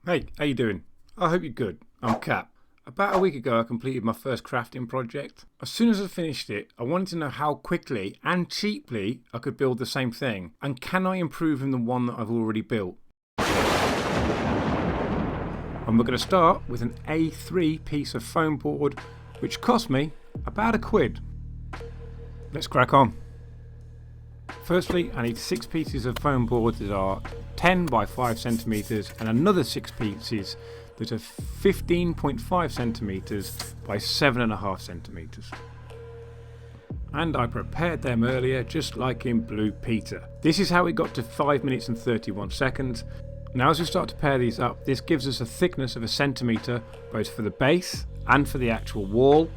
Hey, how you doing? I hope you're good. I'm Cap. About a week ago I completed my first crafting project. As soon as I finished it, I wanted to know how quickly and cheaply I could build the same thing, and can I improve on the one that I've already built. And we're going to start with an A3 piece of foam board which cost me about £1. Let's crack on. Firstly, I need 6 pieces of foam board that are 10 by 5 centimeters and another 6 pieces that are 15.5 centimeters by 7.5 centimeters. And I prepared them earlier just like in Blue Peter. This is how it got to 5 minutes and 31 seconds. Now as we start to pair these up, this gives us a thickness of 1 centimeter both for the base and for the actual wall.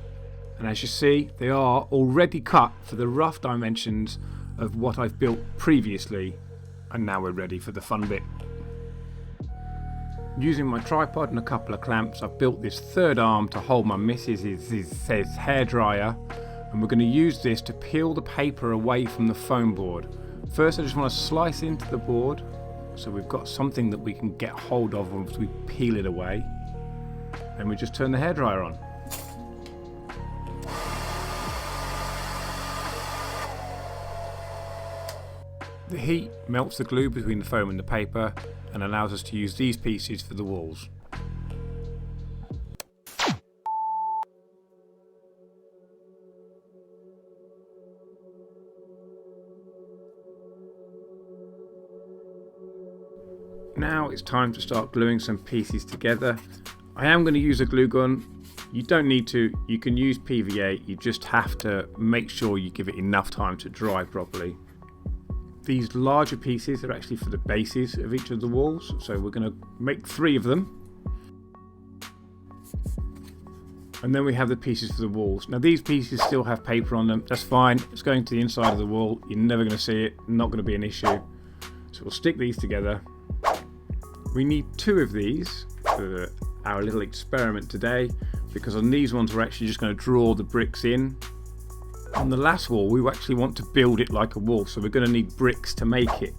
And as you see, they are already cut for the rough dimensions of what I've built previously, and now we're ready for the fun bit. Using my tripod and a couple of clamps, I've built this third arm to hold my missus's hairdryer, and we're going to use this to peel the paper away from the foam board. First I just want to slice into the board so we've got something that we can get hold of once we peel it away, and we just turn the hairdryer on. The heat melts the glue between the foam and the paper and allows us to use these pieces for the walls. Now it's time to start gluing some pieces together. I am going to use a glue gun. You don't need to, you can use PVA, you just have to make sure you give it enough time to dry properly. These larger pieces are actually for the bases of each of the walls, so we're going to make 3 of them. And then we have the pieces for the walls. Now these pieces still have paper on them, that's fine, it's going to the inside of the wall, you're never going to see it, not going to be an issue. So we'll stick these together. We need 2 of these for our little experiment today, because on these ones we're actually just going to draw the bricks in. On the last wall we actually want to build it like a wall, so we're going to need bricks to make it.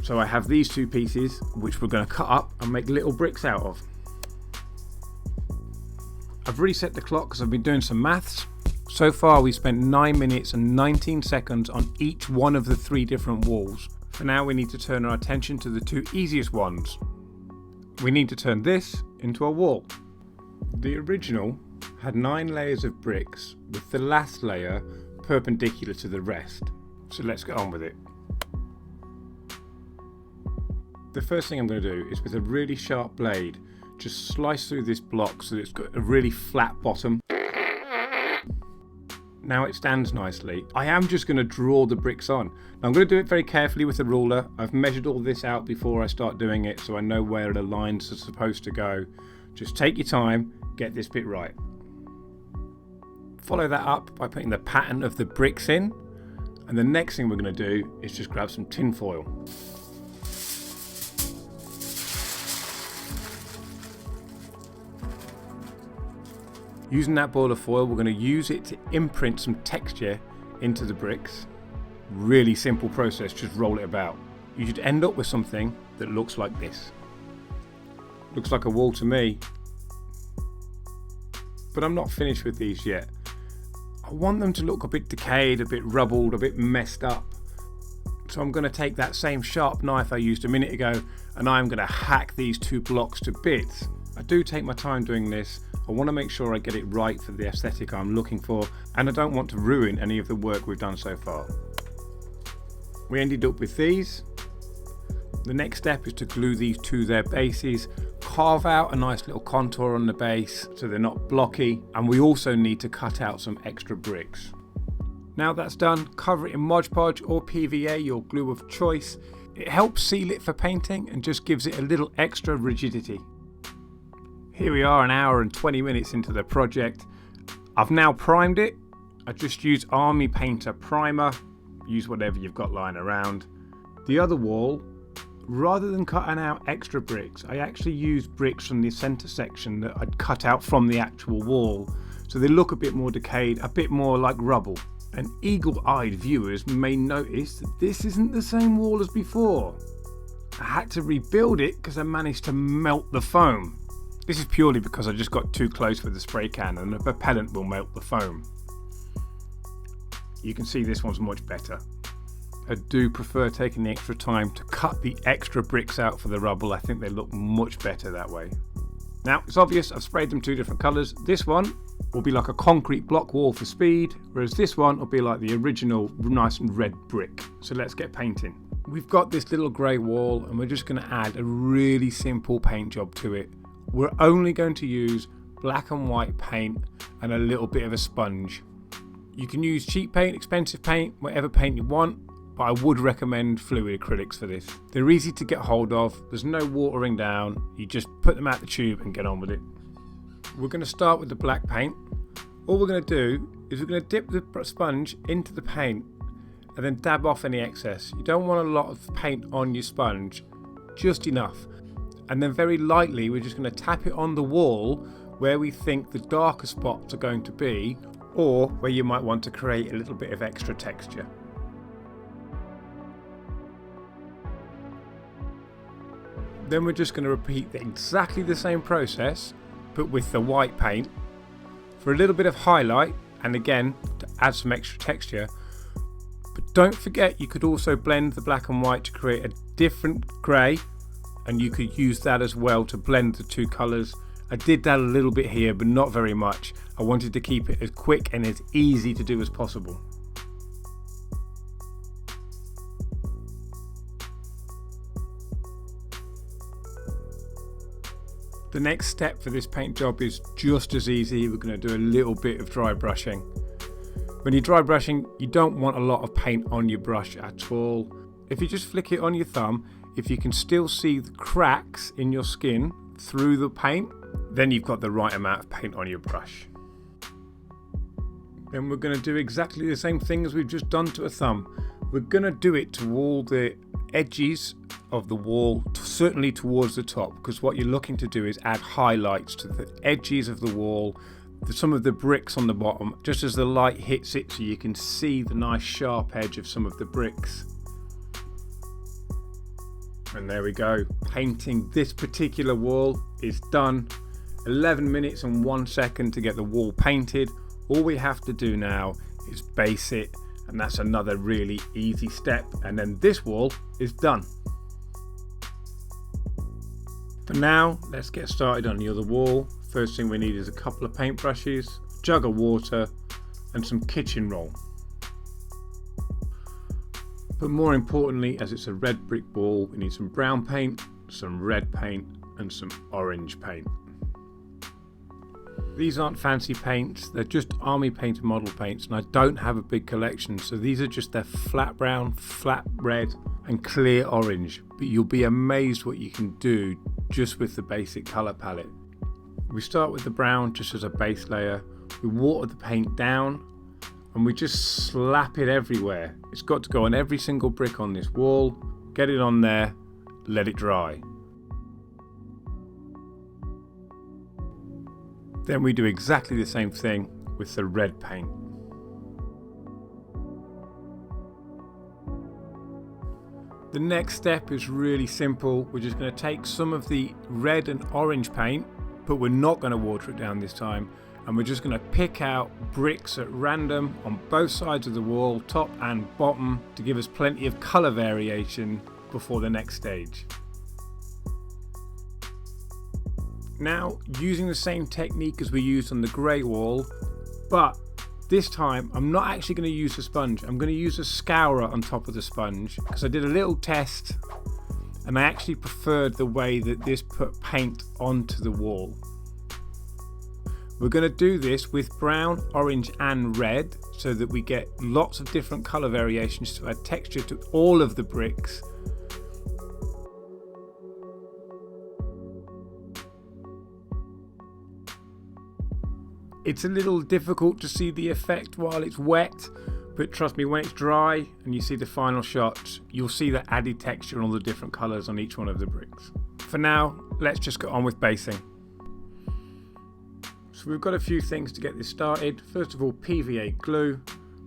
So I have these 2 pieces which we're going to cut up and make little bricks out of. I've reset the clock because I've been doing some maths. So far we've spent 9 minutes and 19 seconds on each one of the 3 different walls. For now we need to turn our attention to the 2 easiest ones. We need to turn this into a wall. The original had 9 layers of bricks with the last layer perpendicular to the rest. So let's get on with it. The first thing I'm going to do is with a really sharp blade just slice through this block so that it's got a really flat bottom. Now it stands nicely. I am just going to draw the bricks on. Now I'm going to do it very carefully with a ruler. I've measured all this out before I start doing it, so I know where the lines are supposed to go. Just take your time, get this bit right. Follow that up by putting the pattern of the bricks in, and the next thing we're going to do is just grab some tin foil. Using that ball of foil, we're going to use it to imprint some texture into the bricks. Really simple process, just roll it about. You should end up with something that looks like this. Looks like a wall to me. But I'm not finished with these yet. I want them to look a bit decayed, a bit rubbled, a bit messed up. So I'm going to take that same sharp knife I used a minute ago and I'm going to hack these 2 blocks to bits. I do take my time doing this. I want to make sure I get it right for the aesthetic I'm looking for, and I don't want to ruin any of the work we've done so far. We ended up with these. The next step is to glue these to their bases, carve out a nice little contour on the base so they're not blocky, and we also need to cut out some extra bricks. Now that's done, cover it in Mod Podge or PVA, your glue of choice. It helps seal it for painting and just gives it a little extra rigidity. Here we are, an hour and 20 minutes into the project. I've now primed it. I just used Army Painter primer. Use whatever you've got lying around. The other wall, rather than cutting out extra bricks, I actually used bricks from the centre section that I'd cut out from the actual wall, so they look a bit more decayed, a bit more like rubble. And eagle-eyed viewers may notice that this isn't the same wall as before. I had to rebuild it because I managed to melt the foam. This is purely because I just got too close with the spray can, and the propellant will melt the foam. You can see this one's much better. I do prefer taking the extra time to cut the extra bricks out for the rubble. I think they look much better that way. Now, it's obvious I've sprayed them 2 different colours. This one will be like a concrete block wall for speed, whereas this one will be like the original nice and red brick. So let's get painting. We've got this little grey wall, and we're just going to add a really simple paint job to it. We're only going to use black and white paint and a little bit of a sponge. You can use cheap paint, expensive paint, whatever paint you want, but I would recommend fluid acrylics for this. They're easy to get hold of, there's no watering down, you just put them out the tube and get on with it. We're going to start with the black paint. All we're going to do is we're going to dip the sponge into the paint and then dab off any excess. You don't want a lot of paint on your sponge, just enough. And then very lightly we're just going to tap it on the wall where we think the darker spots are going to be, or where you might want to create a little bit of extra texture. Then we're just going to repeat exactly the same process, but with the white paint, for a little bit of highlight, and again to add some extra texture. But don't forget, you could also blend the black and white to create a different grey, and you could use that as well to blend the 2 colours. I did that a little bit here, but not very much. I wanted to keep it as quick and as easy to do as possible. The next step for this paint job is just as easy. We're going to do a little bit of dry brushing. When you're dry brushing, you don't want a lot of paint on your brush at all. If you just flick it on your thumb, if you can still see the cracks in your skin through the paint, then you've got the right amount of paint on your brush. Then we're going to do exactly the same thing as we've just done to a thumb. We're going to do it to all the edges of the wall, certainly towards the top, because what you're looking to do is add highlights to the edges of the wall, some of the bricks on the bottom, just as the light hits it, so you can see the nice sharp edge of some of the bricks. And there we go, painting this particular wall is done. 11 minutes and 1 second to get the wall painted. All we have to do now is base it, and that's another really easy step, and then this wall is done. For now, let's get started on the other wall. First thing we need is a couple of paintbrushes, a jug of water and some kitchen roll. But more importantly, as it's a red brick wall, we need some brown paint, some red paint and some orange paint. These aren't fancy paints, they're just army painter model paints, and I don't have a big collection, so these are just their flat brown, flat red and clear orange, but you'll be amazed what you can do just with the basic colour palette. We start with the brown just as a base layer, we water the paint down and we just slap it everywhere. It's got to go on every single brick on this wall, get it on there, let it dry. Then we do exactly the same thing with the red paint. The next step is really simple. We're just going to take some of the red and orange paint, but we're not going to water it down this time, and we're just going to pick out bricks at random on both sides of the wall, top and bottom, to give us plenty of colour variation before the next stage. Now, using the same technique as we used on the grey wall, but this time I'm not actually going to use a sponge. I'm going to use a scourer on top of the sponge, because I did a little test and I actually preferred the way that this put paint onto the wall. We're going to do this with brown, orange and red, so that we get lots of different colour variations to add texture to all of the bricks. It's a little difficult to see the effect while it's wet, but trust me, when it's dry and you see the final shots, you'll see the added texture and all the different colours on each one of the bricks. For now, let's just get on with basing. So we've got a few things to get this started. First of all, PVA glue.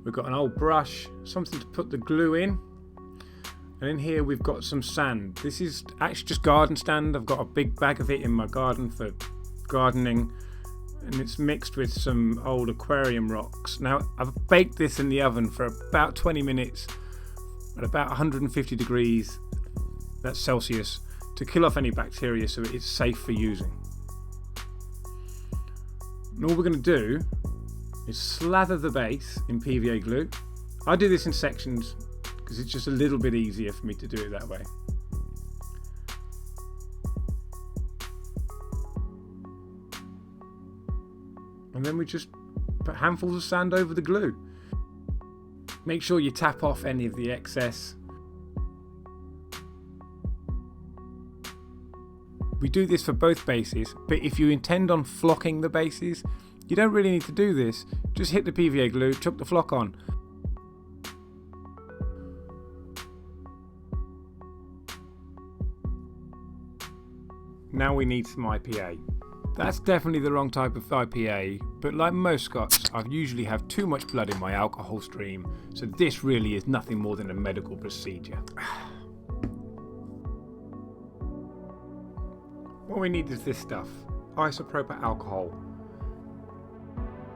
We've got an old brush, something to put the glue in, And in here we've got some sand. This is actually just garden sand. I've got a big bag of it in my garden for gardening, and it's mixed with some old aquarium rocks. Now I've baked this in the oven for about 20 minutes at about 150 degrees, that's Celsius, to kill off any bacteria so it's safe for using. And all we're going to do is slather the base in PVA glue. I do this in sections because it's just a little bit easier for me to do it that way. And then we just put handfuls of sand over the glue. Make sure you tap off any of the excess. We do this for both bases, but if you intend on flocking the bases, you don't really need to do this. Just hit the PVA glue, chuck the flock on. Now we need some IPA. That's definitely the wrong type of IPA, but like most Scots, I usually have too much blood in my alcohol stream, so this really is nothing more than a medical procedure. What we need is this stuff, isopropyl alcohol.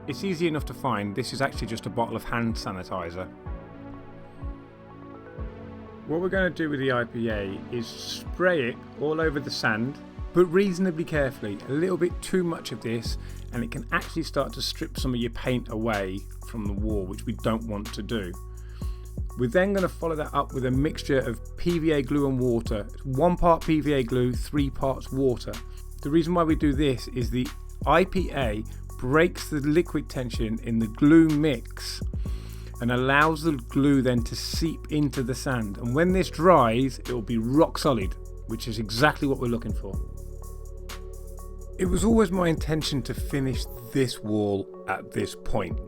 It's easy enough to find. This is actually just a bottle of hand sanitizer. What we're going to do with the IPA is spray it all over the sand, but reasonably carefully. A little bit too much of this and it can actually start to strip some of your paint away from the wall, which we don't want to do. We're then going to follow that up with a mixture of PVA glue and water. 1 part PVA glue, 3 parts water. The reason why we do this is the IPA breaks the liquid tension in the glue mix and allows the glue then to seep into the sand. And when this dries, it will be rock solid, which is exactly what we're looking for. It was always my intention to finish this wall at this point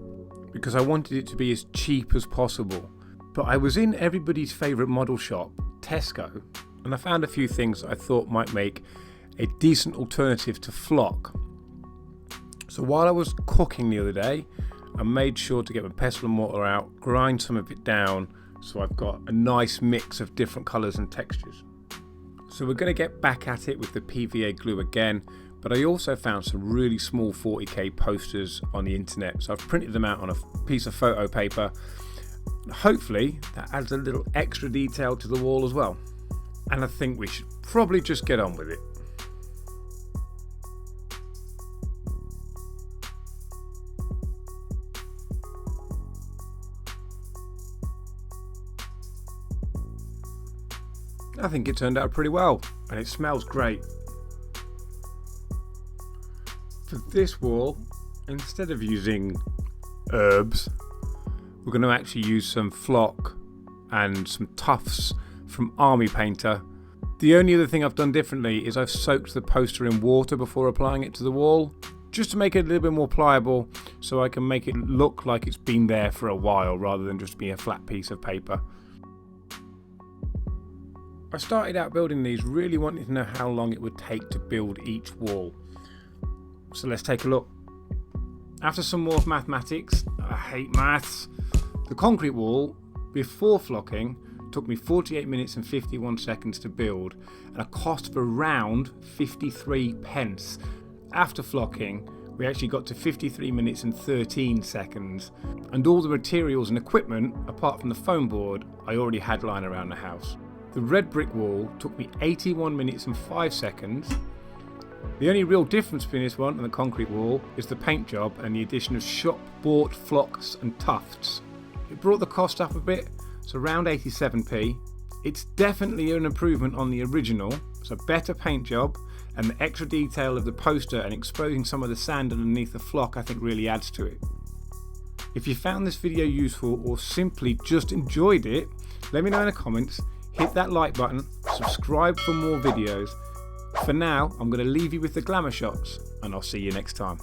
because I wanted it to be as cheap as possible. But I was in everybody's favourite model shop, Tesco, and I found a few things I thought might make a decent alternative to flock. So while I was cooking the other day, I made sure to get my pestle and mortar out, grind some of it down so I've got a nice mix of different colours and textures. So we're going to get back at it with the PVA glue again, but I also found some really small 40k posters on the internet, so I've printed them out on a piece of photo paper. Hopefully that adds a little extra detail to the wall as well. And I think we should probably just get on with it. I think it turned out pretty well and it smells great. For this wall, instead of using herbs, we're going to actually use some flock and some tufts from Army Painter. The only other thing I've done differently is I've soaked the poster in water before applying it to the wall, just to make it a little bit more pliable so I can make it look like it's been there for a while rather than just being a flat piece of paper. I started out building these really wanting to know how long it would take to build each wall. So let's take a look. After some more mathematics, I hate maths, the concrete wall before flocking took me 48 minutes and 51 seconds to build and a cost of around 53 pence. After flocking, we actually got to 53 minutes and 13 seconds, and all the materials and equipment, apart from the foam board, I already had lying around the house. The red brick wall took me 81 minutes and 5 seconds. The only real difference between this one and the concrete wall is the paint job and the addition of shop-bought flocks and tufts. It brought the cost up a bit, so around 87p. It's definitely an improvement on the original, so better paint job, and the extra detail of the poster and exposing some of the sand underneath the flock I think really adds to it. If you found this video useful or simply just enjoyed it, let me know in the comments, hit that like button, subscribe for more videos. For now, I'm going to leave you with the glamour shots, and I'll see you next time.